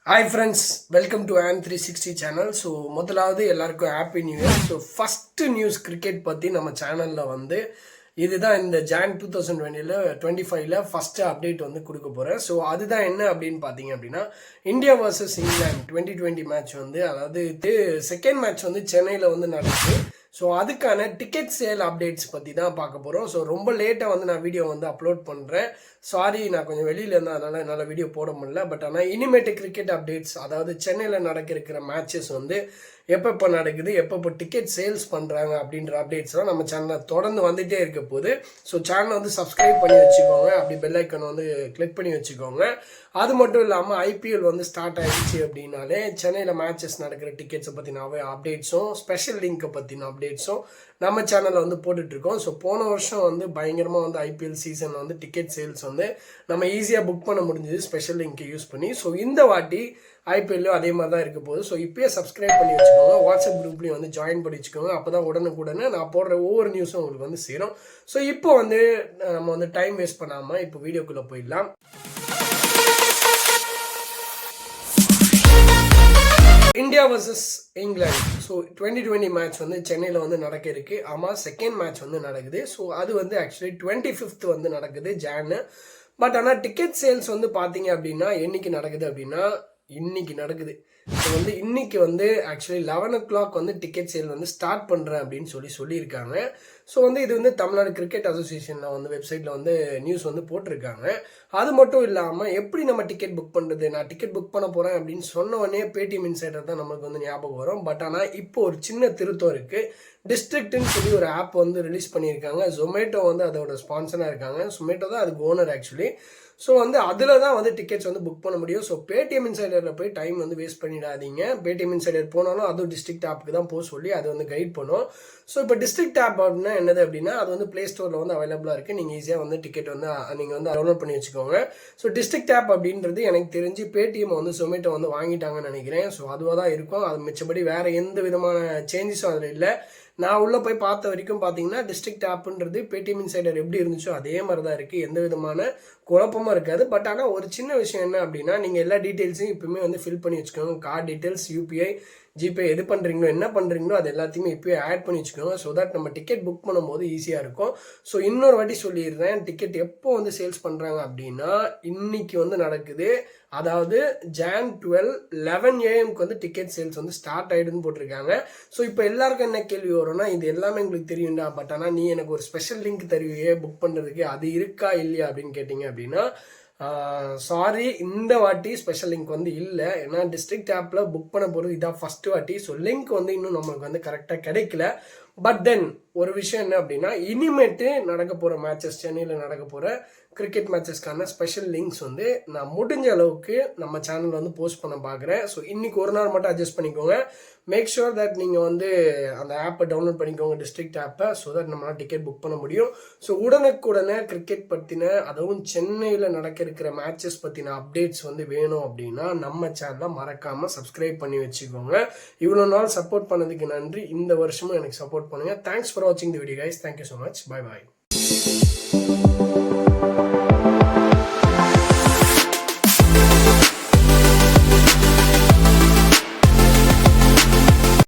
Hi friends, welcome to on 360 channel. So முதலாவது எல்லாருக்கும் happy new year. So first news cricket பற்றி நம்ம சேனலில் வந்து இதுதான் இந்த ஜான் 2025 ஃபஸ்ட்டு அப்டேட் வந்து கொடுக்க போகிறேன். ஸோ அதுதான் என்ன அப்படின்னு பார்த்தீங்க அப்படின்னா, இந்தியா வர்சஸ் இங்கிலாந்து 2020 மேட்ச் வந்து, அதாவது செகண்ட் மேட்ச் வந்து சென்னையில் வந்து நடக்குது. ஸோ அதுக்கான டிக்கெட் சேல் அப்டேட்ஸ் பற்றி தான் பார்க்க போகிறோம். ஸோ ரொம்ப லேட்டாக வந்து நான் வீடியோ வந்து அப்லோட் பண்ணுறேன். சாரி, நான் கொஞ்சம் வெளியில் இருந்தேன், அதனால் என்னால் வீடியோ போட முடியல. பட் ஆனால் இனிமேட்டு கிரிக்கெட் அப்டேட்ஸ், அதாவது சென்னையில் நடக்கிற மேட்சஸ் வந்து எப்பப்போ நடக்குது, எப்பப்போ டிக்கெட் சேல்ஸ் பண்ணுறாங்க அப்படின்ற அப்டேட்ஸ்லாம் நம்ம சேனலில் தொடர்ந்து வந்துகிட்டே இருக்க போது. ஸோ சேனலை வந்து சப்ஸ்கிரைப் பண்ணி வச்சுக்கோங்க, அப்படி பெல் ஐக்கன் வந்து கிளிக் பண்ணி வச்சுக்கோங்க. அது மட்டும் இல்லாமல் ஐபிஎல் வந்து ஸ்டார்ட் ஆகிடுச்சு அப்படின்னாலே சென்னையில் மேட்சஸ் நடக்கிற டிக்கெட்ஸை பற்றின அப்டேட்ஸும் ஸ்பெஷல் லிங்க்கை பற்றின அப்டேட்ஸும் நம்ம சேனலில் வந்து போட்டுட்ருக்கோம். ஸோ போன வருஷம் வந்து பயங்கரமாக வந்து ஐபிஎல் சீசன் வந்து டிக்கெட் சேல்ஸ் வந்து நம்ம ஈஸியாக புக் பண்ண முடிஞ்சது ஸ்பெஷல் லிங்க்கை யூஸ் பண்ணி. ஸோ இந்த வாட்டி ஐபிஎல்லும் அதே மாதிரி தான் இருக்க போகுது. ஸோ இப்போயே சப்ஸ்கிரைப் பண்ணி வச்சுக்கோங்க, வாட்ஸ்அப் குரூப்லேயும் வந்து ஜாயின் பண்ணி வச்சுக்கோங்க. அப்போ தான் உடனுக்குடனே நான் போடுற ஒவ்வொரு நியூஸும் உங்களுக்கு வந்து சேரும். ஸோ இப்போ வந்து நம்ம வந்து டைம் வேஸ்ட் பண்ணாமல் இப்போ வீடியோக்குள்ளே போயிடலாம். India versus England. So 2020 match வந்து சென்னையில் வந்து நடக்க இருக்கு. ஆமாம், செகண்ட் மேட்ச் வந்து நடக்குது. ஸோ அது வந்து ஆக்சுவலி 25th வந்து நடக்குது ஜான். பட் ஆனால் டிக்கெட் சேல்ஸ் வந்து பார்த்தீங்க அப்படின்னா என்னைக்கு நடக்குது அப்படின்னா இன்னைக்கு நடக்குது. ஸோ வந்து இன்னைக்கு வந்து ஆக்சுவலி 11 o'clock வந்து டிக்கெட் சேல் வந்து ஸ்டார்ட் பண்ணுறேன் அப்படின்னு சொல்லியிருக்காங்க. ஸோ வந்து இது வந்து தமிழ்நாடு கிரிக்கெட் அசோசியேஷனில் வந்து வெப்சைட்டில் வந்து நியூஸ் வந்து போட்டிருக்காங்க. அது மட்டும் இல்லாமல் எப்படி நம்ம டிக்கெட் புக் பண்ணுறது, நான் டிக்கெட் புக் பண்ண போகிறேன் அப்படின்னு சொன்ன உடனே பேடிஎம் இன்சைடர் தான் நமக்கு வந்து ஞாபகம் வரும். பட் ஆனால் இப்போ ஒரு சின்ன திருத்தம் இருக்குது. டிஸ்ட்ரிக்ட்னு சொல்லி ஒரு ஆப் வந்து ரிலீஸ் பண்ணியிருக்காங்க. ஜொமேட்டோ வந்து அதோட ஸ்பான்சராக இருக்காங்க. ஜொமேட்டோ தான் அதுக்கு ஓனர் ஆக்சுவலி. ஸோ வந்து அதில் தான் வந்து டிக்கெட்ஸ் வந்து புக் பண்ண முடியும். ஸோ பேடிஎம் இன்சைடரில் போய் டைம் வந்து வேஸ்ட் பண்ணிடாதீங்க. பேடிஎம் இன்சைடர் போனாலும் அதுவும் டிஸ்ட்ரிக்ட் ஆப்புக்கு தான் போக சொல்லி அது வந்து கைட் பண்ணும். ஸோ இப்போ டிஸ்ட்ரிக்ட் ஆப் அப்படின்னா என்னது அப்படின்னா, அது வந்து ப்ளே ஸ்டோரில் வந்து அவைலபிளாக இருக்குது. நீங்கள் ஈஸியாக வந்து டிக்கெட் வந்து நீங்கள் வந்து டவுன்லோட் பண்ணி வச்சுக்கோங்க. ஸோ டிஸ்ட்ரிக்ட் ஆப் அப்படின்றது எனக்கு தெரிஞ்சு பேடிஎம் வந்து ஜொமேட்டோ வந்து வாங்கிட்டாங்கன்னு நினைக்கிறேன். ஸோ அதுவாக தான் இருக்கும். அது மிச்சபடி வேறு எந்த விதமான சேஞ்சஸும் அதில் இல்லை. நான் உள்ளே போய் பார்த்த வரைக்கும் பார்த்தீங்கன்னா டிஸ்ட்ரிக்ட் ஆப்புன்றது பேடிஎம் இன்சைடர் எப்படி இருந்துச்சோ அதே மாதிரி தான் இருக்குது. எந்த விதமான குழப்பமும் இருக்காது. பட் ஆனால் ஒரு சின்ன விஷயம் என்ன அப்படின்னா, நீங்கள் எல்லா டீட்டெயில்ஸையும் இப்போயுமே வந்து ஃபில் பண்ணி வச்சுக்கோங்க. கார்டு டீட்டெயில்ஸ், யூபிஐ, ஜிபே எது பண்ணுறீங்களோ என்ன பண்ணுறீங்களோ அது எல்லாத்தையுமே இப்போயே ஆட் பண்ணி வச்சுக்கோங்க. ஸோ தட் நம்ம டிக்கெட் புக் பண்ணும்போது ஈஸியாக இருக்கும். ஸோ இன்னொரு வாட்டி சொல்லிடுறேன், டிக்கெட் எப்போ வந்து சேல்ஸ் பண்ணுறாங்க அப்படின்னா இன்னைக்கு வந்து நடக்குது. அதாவது ஜான் 12 11 AM வந்து டிக்கெட் சேல்ஸ் வந்து ஸ்டார்ட் ஆகிடுன்னு போட்டிருக்காங்க. ஸோ இப்போ எல்லாருக்கும் என்ன கேள்வி வரும்னா, இது எல்லாமே எங்களுக்கு தெரியும்டா, பட் ஆனால் நீ எனக்கு ஒரு ஸ்பெஷல் லிங்க் தருவியே புக் பண்ணுறதுக்கு, அது இருக்கா இல்லையா அப்படின்னு கேட்டிங்க அப்படின்னா, சாரி, இந்த வாட்டி ஸ்பெஷல் லிங்க் வந்து இல்லை. ஏன்னா டிஸ்ட்ரிக்ட் ஆப்பில் புக் பண்ண போகிறது இதான் ஃபஸ்ட்டு வாட்டி. ஸோ லிங்க் வந்து இன்னும் நம்மளுக்கு வந்து கரெக்டாக கிடைக்கல. பட் தென் ஒரு விஷயம் என்ன அப்படின்னா, இனிமேட்டு நடக்க போகிற மேட்சஸ், சென்னையில் நடக்க போகிற கிரிக்கெட் மேட்சஸ்க்கான ஸ்பெஷல் லிங்க்ஸ் வந்து நான் முடிஞ்ச அளவுக்கு நம்ம சேனலில் வந்து போஸ்ட் பண்ண பார்க்குறேன். ஸோ இன்றைக்கி ஒரு நாள் மட்டும் அட்ஜஸ்ட் பண்ணிக்கோங்க. மேக் ஷுர் தட் நீங்கள் வந்து அந்த ஆப்பை டவுன்லோட் பண்ணிக்கோங்க, டிஸ்ட்ரிக்ட் ஆப்பை. ஸோ தட் நம்மளால் டிக்கெட் புக் பண்ண முடியும். ஸோ உடனுக்குடனே கிரிக்கெட் பற்றின, அதுவும் சென்னையில் இருக்கிற மேட்சஸ் பற்றின அப்டேட்ஸ் வந்து வேணும் அப்படின்னா நம்ம சேனலை மறக்காமல் சப்ஸ்கிரைப் பண்ணி வச்சுக்கோங்க. இவ்வளோ நாள் சப்போர்ட் பண்ணதுக்கு நன்றி. இந்த வருஷமும் எனக்கு சப்போர்ட் பண்ணுங்கள். தேங்க்ஸ் ஃபார் வாட்சிங் the video guys. Thank you so much. Bye bye.